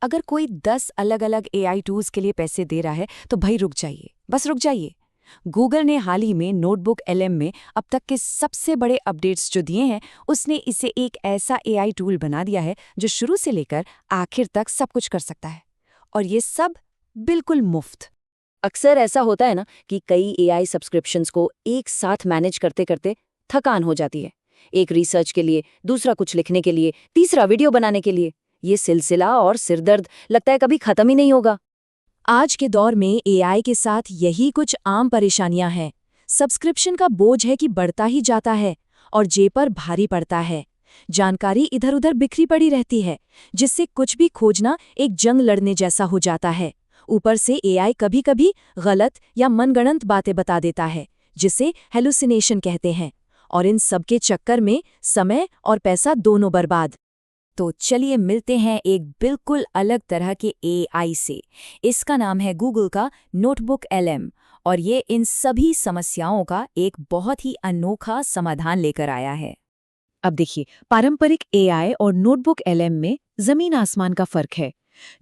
अगर कोई 10 अलग-अलग एआई टूल्स के लिए पैसे दे रहा है तो भाई रुक जाइए, बस रुक जाइए। गूगल ने हाल ही में नोटबुक एलएम में अब तक के सबसे बड़े अपडेट्स जो दिए हैं, उसने इसे एक ऐसा एआई टूल बना दिया है जो शुरू से लेकर आखिर तक सब कुछ कर सकता है। और ये सब बिल्कुल मुफ्त। अक्सर ऐसा होता है ना कि कई एआई सब्सक्रिप्शंस को एक साथ मैनेज करते करते थकान हो जाती है। एक रिसर्च के लिए, दूसरा कुछ लिखने के लिए, तीसरा वीडियो बनाने के लिए। ये सिलसिला और सिरदर्द लगता है कभी खत्म ही नहीं होगा। आज के दौर में एआई के साथ यही कुछ आम परेशानियां हैं। सब्सक्रिप्शन का बोझ है कि बढ़ता ही जाता है और जेब पर भारी पड़ता है। जानकारी इधर उधर बिखरी पड़ी रहती है, जिससे कुछ भी खोजना एक जंग लड़ने जैसा हो जाता है। ऊपर से एआई कभी कभी गलत या मनगढ़ंत बातें बता देता है, जिसे हेलुसिनेशन कहते हैं। और इन सब के चक्कर में समय और पैसा दोनों बर्बाद। तो चलिए मिलते हैं एक बिल्कुल अलग तरह के एआई से। इसका नाम है गूगल का नोटबुक एलएम, और ये इन सभी समस्याओं का एक बहुत ही अनोखा समाधान लेकर आया है। अब देखिए, पारंपरिक एआई और नोटबुक एलएम में जमीन आसमान का फर्क है।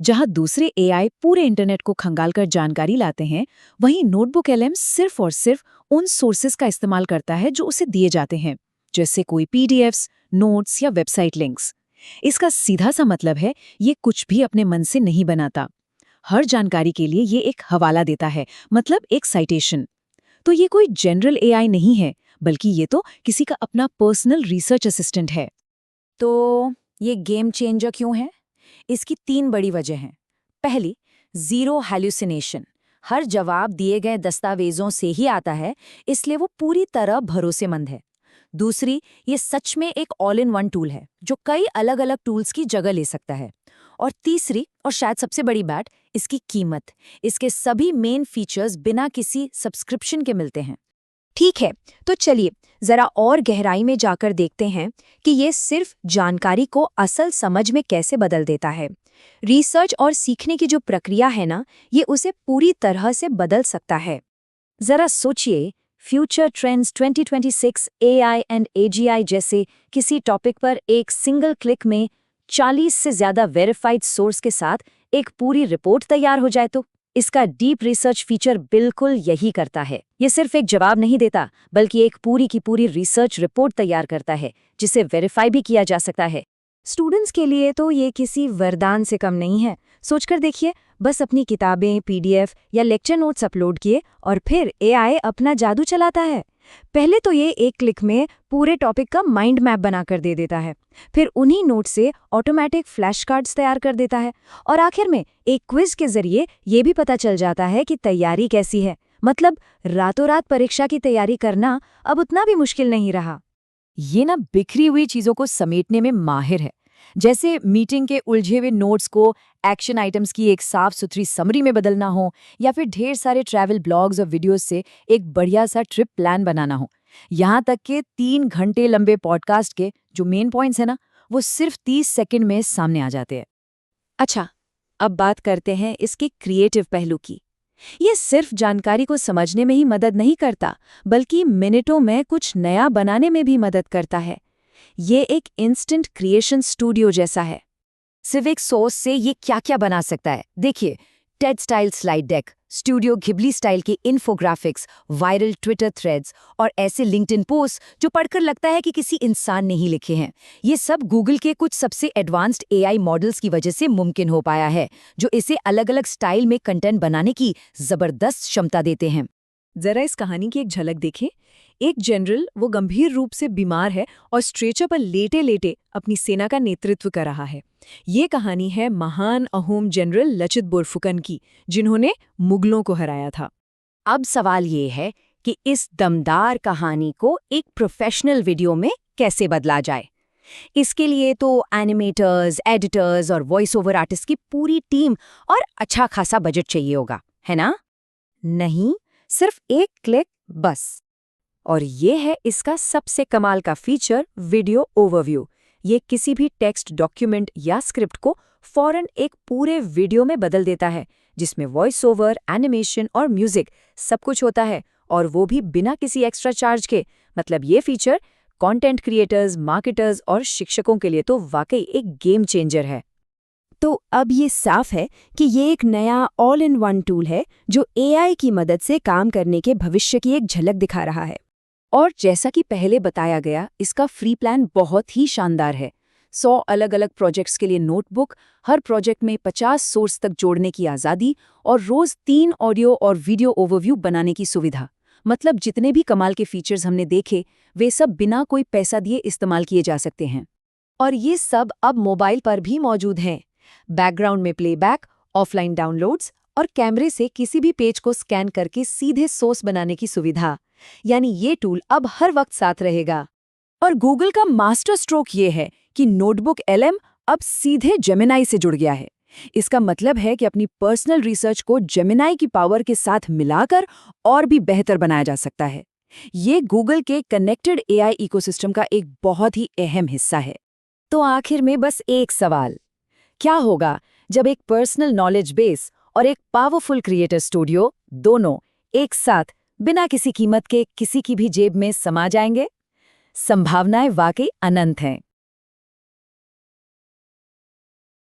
जहां दूसरे एआई पूरे इंटरनेट को खंगालकर जानकारी लाते हैं, वहीं नोटबुक एलएम सिर्फ और सिर्फ उन सोर्सेज का इस्तेमाल करता है जो उसे दिए जाते हैं, जैसे कोई पीडीएफ्स, नोट्स या वेबसाइट लिंक्स। इसका सीधा सा मतलब है, ये कुछ भी अपने मन से नहीं बनाता। हर जानकारी के लिए ये एक हवाला देता है, मतलब एक साइटेशन। तो ये कोई जनरल एआई नहीं है, बल्कि ये तो किसी का अपना पर्सनल रिसर्च असिस्टेंट है। तो ये गेम चेंजर क्यों है? इसकी 3 बड़ी वजह हैं। पहली, जीरो हैल्यूसिनेशन। हर जवाब दिए गए दस्तावेजों से ही आता है, इसलिए वो पूरी तरह भरोसेमंद है। दूसरी, ये सच में एक ऑल इन वन टूल है जो कई अलग अलग टूल्स की जगह ले सकता है। और तीसरी, और शायद सबसे बड़ी बात, इसकी कीमत। इसके सभी मेन फीचर्स बिना किसी सब्सक्रिप्शन के मिलते हैं। ठीक है, तो चलिए जरा और गहराई में जाकर देखते हैं कि ये सिर्फ जानकारी को असल समझ में कैसे बदल देता है। रिसर्च और सीखने की जो प्रक्रिया है ना, ये उसे पूरी तरह से बदल सकता है। जरा सोचिए, future trends 2026 AI and AGI जैसे किसी टॉपिक पर एक सिंगल क्लिक में 40 से ज्यादा वेरीफाइड सोर्स के साथ एक पूरी रिपोर्ट तैयार हो जाए तो इसका डीप रिसर्च फीचर बिल्कुल यही करता है। ये सिर्फ एक जवाब नहीं देता, बल्कि एक पूरी की पूरी रिसर्च रिपोर्ट तैयार करता है, जिसे वेरीफाई भी किया जा सकता है। स्टूडेंट्स के लिए तो ये किसी वरदान से कम नहीं है। सोचकर देखिए, बस अपनी किताबें, पीडीएफ या लेक्चर नोट्स अपलोड किए और फिर एआई अपना जादू चलाता है। पहले तो ये एक क्लिक में पूरे टॉपिक का माइंड मैप बनाकर दे देता है, फिर उन्हीं नोट से ऑटोमेटिक फ्लैश कार्ड्स तैयार कर देता है, और आखिर में एक क्विज के जरिए ये भी पता चल जाता है कि तैयारी कैसी है। मतलब रातों रात परीक्षा की तैयारी करना अब उतना भी मुश्किल नहीं रहा। ये ना बिखरी हुई चीजों को समेटने में माहिर है। जैसे मीटिंग के उलझे हुए नोट्स को एक्शन आइटम्स की एक साफ सुथरी समरी में बदलना हो, या फिर ढेर सारे ट्रैवल ब्लॉग्स और वीडियोस से एक बढ़िया सा ट्रिप प्लान बनाना हो। यहाँ तक के 3 घंटे लंबे पॉडकास्ट के जो मेन पॉइंट्स है ना, वो सिर्फ 30 सेकंड में सामने आ जाते हैं। अच्छा, अब बात करते हैं इसके क्रिएटिव पहलू की। ये सिर्फ जानकारी को समझने में ही मदद नहीं करता, बल्कि मिनटों में कुछ नया बनाने में भी मदद करता है। ये एक इंस्टेंट क्रिएशन स्टूडियो जैसा है। सिर्फ एक सोर्स से ये क्या क्या बना सकता है, देखिए। Ted style slide deck, studio Ghibli style के इन्फोग्राफिक्स, वायरल ट्विटर थ्रेड्स और ऐसे लिंक्डइन पोस्ट जो पढ़कर लगता है कि किसी इंसान ने ही लिखे हैं। ये सब गूगल के कुछ सबसे एडवांस्ड एआई मॉडल्स की वजह से मुमकिन हो पाया है, जो इसे अलग अलग स्टाइल में कंटेंट बनाने की जबरदस्त क्षमता देते हैं। जरा इस कहानी की एक झलक देखें। एक जनरल, वो गंभीर रूप से बीमार है और स्ट्रेचर पर लेटे लेटे अपनी सेना का नेतृत्व कर रहा है। ये कहानी है महान अहोम जनरल लचित बोरफुकन की, जिन्होंने मुगलों को हराया था। अब सवाल ये है कि इस दमदार कहानी को एक प्रोफेशनल वीडियो में कैसे बदला जाए। इसके लिए तो एनिमेटर्स, एडिटर्स और वॉइस ओवर आर्टिस्ट की पूरी टीम और अच्छा खासा बजट चाहिए होगा, है ना? नहीं, सिर्फ एक क्लिक बस। और ये है इसका सबसे कमाल का फीचर, वीडियो ओवरव्यू। ये किसी भी टेक्स्ट डॉक्यूमेंट या स्क्रिप्ट को फौरन एक पूरे वीडियो में बदल देता है, जिसमें वॉइस ओवर, एनिमेशन और म्यूजिक सब कुछ होता है, और वो भी बिना किसी एक्स्ट्रा चार्ज के। मतलब ये फीचर कंटेंट क्रिएटर्स, मार्केटर्स और शिक्षकों के लिए तो वाकई एक गेम चेंजर है। तो अब ये साफ है कि ये एक नया ऑल इन वन टूल है जो एआई की मदद से काम करने के भविष्य की एक झलक दिखा रहा है। और जैसा कि पहले बताया गया, इसका फ्री प्लान बहुत ही शानदार है। 100 अलग-अलग प्रोजेक्ट्स के लिए नोटबुक, हर प्रोजेक्ट में 50 सोर्स तक जोड़ने की आज़ादी और रोज़ 3 ऑडियो और वीडियो ओवरव्यू बनाने की सुविधा। मतलब जितने भी कमाल के फीचर्स हमने देखे, वे सब बिना कोई पैसा दिए इस्तेमाल किए जा सकते हैं। और ये सब अब मोबाइल पर भी मौजूद हैं। बैकग्राउंड में प्लेबैक, ऑफलाइन डाउनलोड्स और कैमरे से किसी भी पेज को स्कैन करके सीधे सोर्स बनाने की सुविधा। यानी ये टूल अब हर वक्त साथ रहेगा। और गूगल का मास्टर स्ट्रोक ये है कि नोटबुक LM अब सीधे जेमिनाई से जुड़ गया है। इसका मतलब है कि अपनी पर्सनल रिसर्च को जेमिनाई की पावर के साथ मिलाकर और भी बेहतर बनाया जा सकता है। ये गूगल के कनेक्टेड AI इकोसिस्टम का एक बहुत ही अहम हिस्सा है। तो आखिर में बस एक सवाल, क्या होगा जब एक पर्सनल नॉलेज बेस और एक पावरफुल क्रिएटर स्टूडियो दोनों एक साथ बिना किसी कीमत के किसी की भी जेब में समा जाएंगे? संभावनाएं वाकई अनंत हैं।